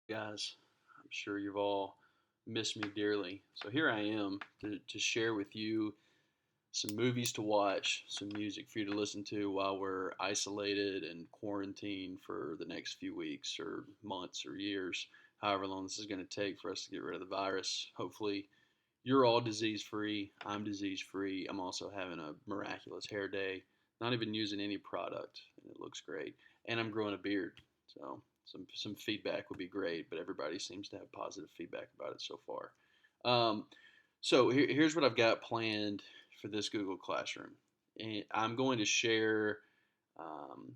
Guys. I'm sure you've all missed me dearly. So here I am to share with you some movies to watch, some music for you to listen to while we're isolated and quarantined for the next few weeks or months or years, however long this is going to take for us to get rid of the virus. Hopefully, you're all disease free. I'm disease free. I'm also having a miraculous hair day, not even using any product, and it looks great. And I'm growing a beard, so some feedback would be great. But everybody seems to have positive feedback about it so far. Um, here's what I've got planned for this Google Classroom. And I'm going to share um,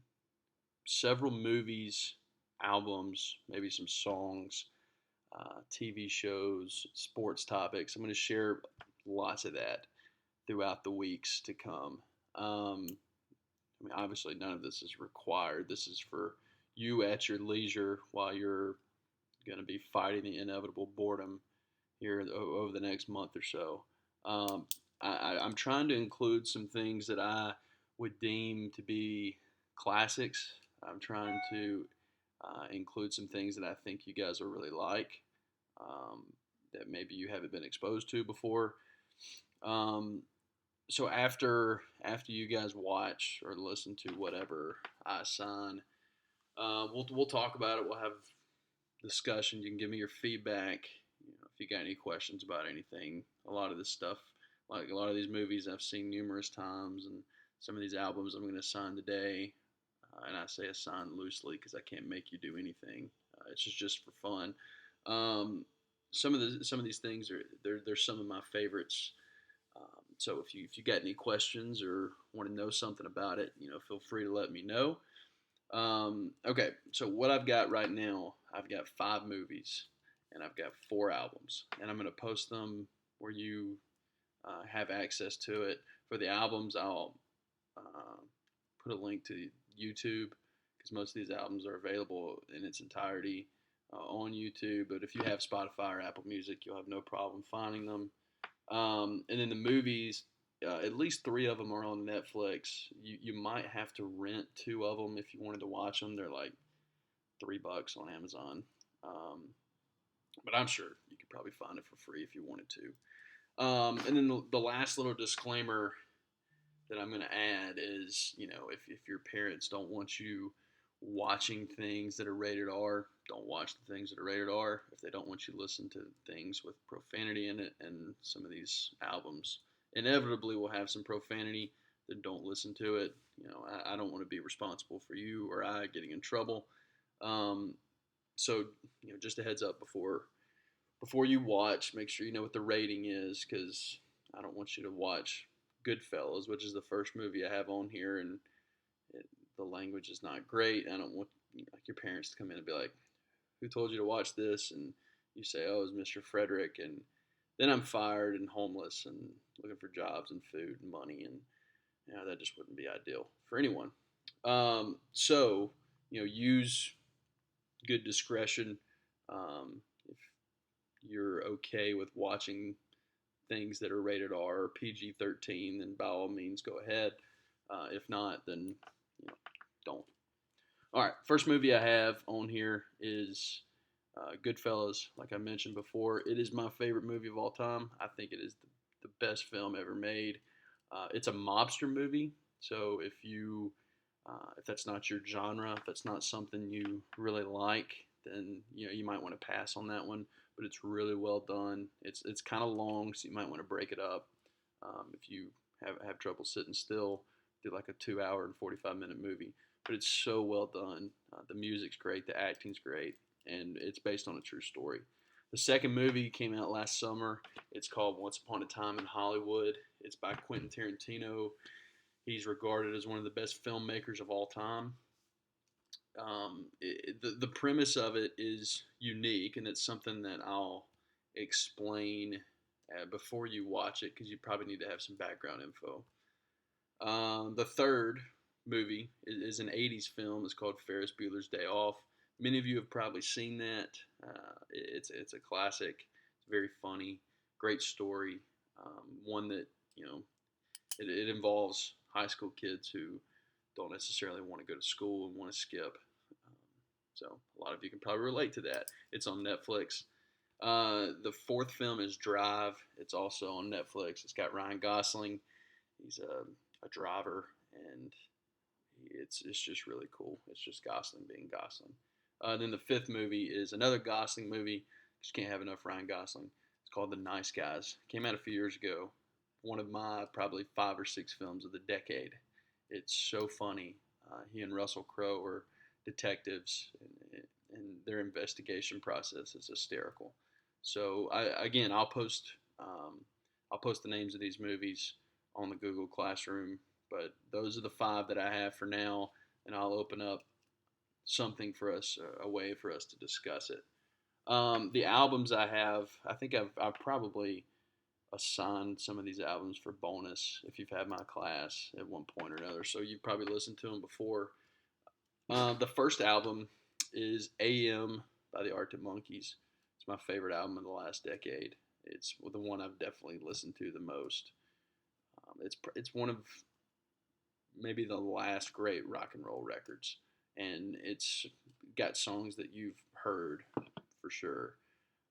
several movies, albums, maybe some songs, TV shows, sports topics. I'm going to share lots of that throughout the weeks to come. Obviously, none of this is required. This is for you at your leisure while you're going to be fighting the inevitable boredom here over the next month or so. Um, I'm trying to include some things that I would deem to be classics. I'm trying to include some things that I think you guys will really like, um, that maybe you haven't been exposed to before. Um, so after you guys watch or listen to whatever I assign, we'll talk about it. We'll have discussion. You can give me your feedback. If you got any questions about anything, a lot of this stuff, like a lot of these movies, I've seen numerous times, and some of these albums I'm going to assign today. And I say assign loosely because I can't make you do anything. It's just for fun. Um, some of these things are they're some of my favorites. So if you got any questions or want to know something about it, feel free to let me know. Okay, so what I've got right now, I've got 5 movies and I've got 4 albums, and I'm going to post them where you have access to it. For the albums, I'll uh, put a link to YouTube because most of these albums are available in its entirety on YouTube. But if you have Spotify or Apple Music, you'll have no problem finding them. And then the movies, at least 3 of them are on Netflix. You might have to rent 2 of them if you wanted to watch them. They're like $3 on Amazon. Um, but I'm sure you could probably find it for free if you wanted to. And then the last little disclaimer that I'm going to add is, if your parents don't want you watching things that are rated R, don't watch the things that are rated R. If they don't want you to listen to things with profanity in it, and some of these albums inevitably will have some profanity, then don't listen to it. I don't want to be responsible for you or I getting in trouble. Um, so, just a heads up before you watch, make sure you know what the rating is because I don't want you to watch Goodfellas, which is the first movie I have on here, and the language is not great. I don't want like your parents to come in and be like, "Who told you to watch this?" And you say, "Oh, it was Mr. Frederick," and then I'm fired and homeless and looking for jobs and food and money, and that just wouldn't be ideal for anyone. So, use good discretion. If you're okay with watching things that are rated R or PG-13, then by all means go ahead. If not, then don't. All right, first movie I have on here is Goodfellas. Like I mentioned before, it is my favorite movie of all time. I think it is the best film ever made. It's a mobster movie, so if that's not your genre, if that's not something you really like, then you might want to pass on that one. But it's really well done. It's kind of long, so you might want to break it up. If you have trouble sitting still, do like a 2 hour and 45 minute movie. But it's so well done. The music's great, the acting's great, and it's based on a true story. The second movie came out last summer. It's called Once Upon a Time in Hollywood. It's by Quentin Tarantino. He's regarded as one of the best filmmakers of all time. The premise of it is unique, and it's something that I'll explain before you watch it because you probably need to have some background info. The third movie is an 80s film. It's called Ferris Bueller's Day Off. Many of you have probably seen that. It's a classic. It's very funny, great story. One that you know it involves high school kids who don't necessarily want to go to school and want to skip. Um, So a lot of you can probably relate to that. It's on Netflix. The fourth film is Drive. It's also on Netflix. It's got Ryan Gosling. He's a driver, and it's just really cool. It's just Gosling being Gosling. Then the fifth movie is another Gosling movie. Just can't have enough Ryan Gosling. It's called The Nice Guys. Came out a few years ago. One of my probably 5 or 6 films of the decade. It's so funny. He and Russell Crowe are detectives, and their investigation process is hysterical. So again, I'll post the names of these movies on the Google Classroom. But those are the 5 that I have for now, and I'll open up something for us, a way for us to discuss it. The albums I have, I think I've probably assigned some of these albums for bonus if you've had my class at one point or another. So you've probably listened to them before. The first album is AM by the Arctic Monkeys. It's my favorite album of the last decade. It's the one I've definitely listened to the most. It's one of maybe the last great rock and roll records, and it's got songs that you've heard for sure.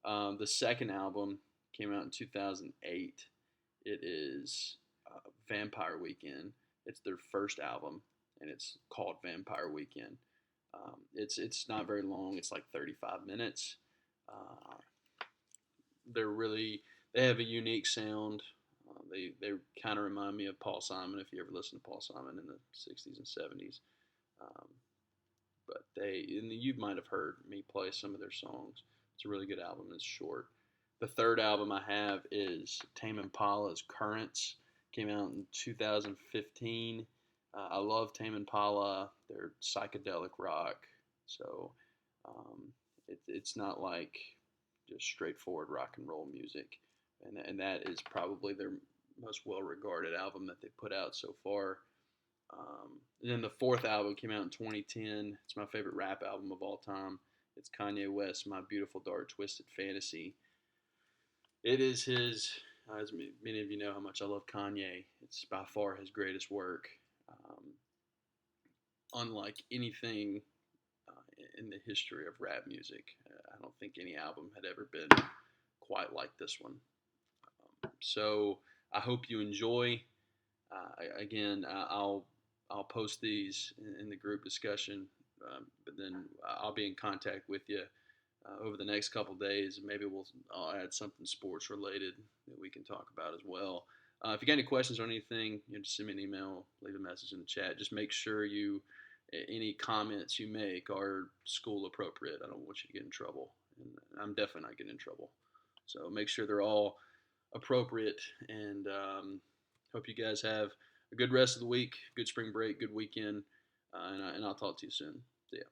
The second album came out in 2008. It is Vampire Weekend. It's their first album, and it's called Vampire Weekend. It's not very long. It's like 35 minutes. Uh, they're really they have a unique sound. They kind of remind me of Paul Simon if you ever listen to Paul Simon in the 60s and 70s. Um, but you might have heard me play some of their songs. It's a really good album. It's short. The third album I have is Tame Impala's Currents. Came out in 2015. I love Tame Impala. They're psychedelic rock, so it's not like just straightforward rock and roll music, and that is probably their most well-regarded album that they put out so far. And then the fourth album came out in 2010. It's my favorite rap album of all time. It's Kanye West's My Beautiful Dark Twisted Fantasy. It is his, as many of you know how much I love Kanye. It's by far his greatest work. Um, Unlike anything in the history of rap music, I don't think any album had ever been quite like this one. So I hope you enjoy. Again, I'll post these in the group discussion, but then I'll be in contact with you over the next couple days. Maybe I'll add something sports related that we can talk about as well. If you got any questions or anything, just send me an email, leave a message in the chat. Just make sure any comments you make are school appropriate. I don't want you to get in trouble, and I'm definitely not getting in trouble. So make sure they're all appropriate, and hope you guys have a good rest of the week, good spring break, good weekend, and I'll talk to you soon. See ya.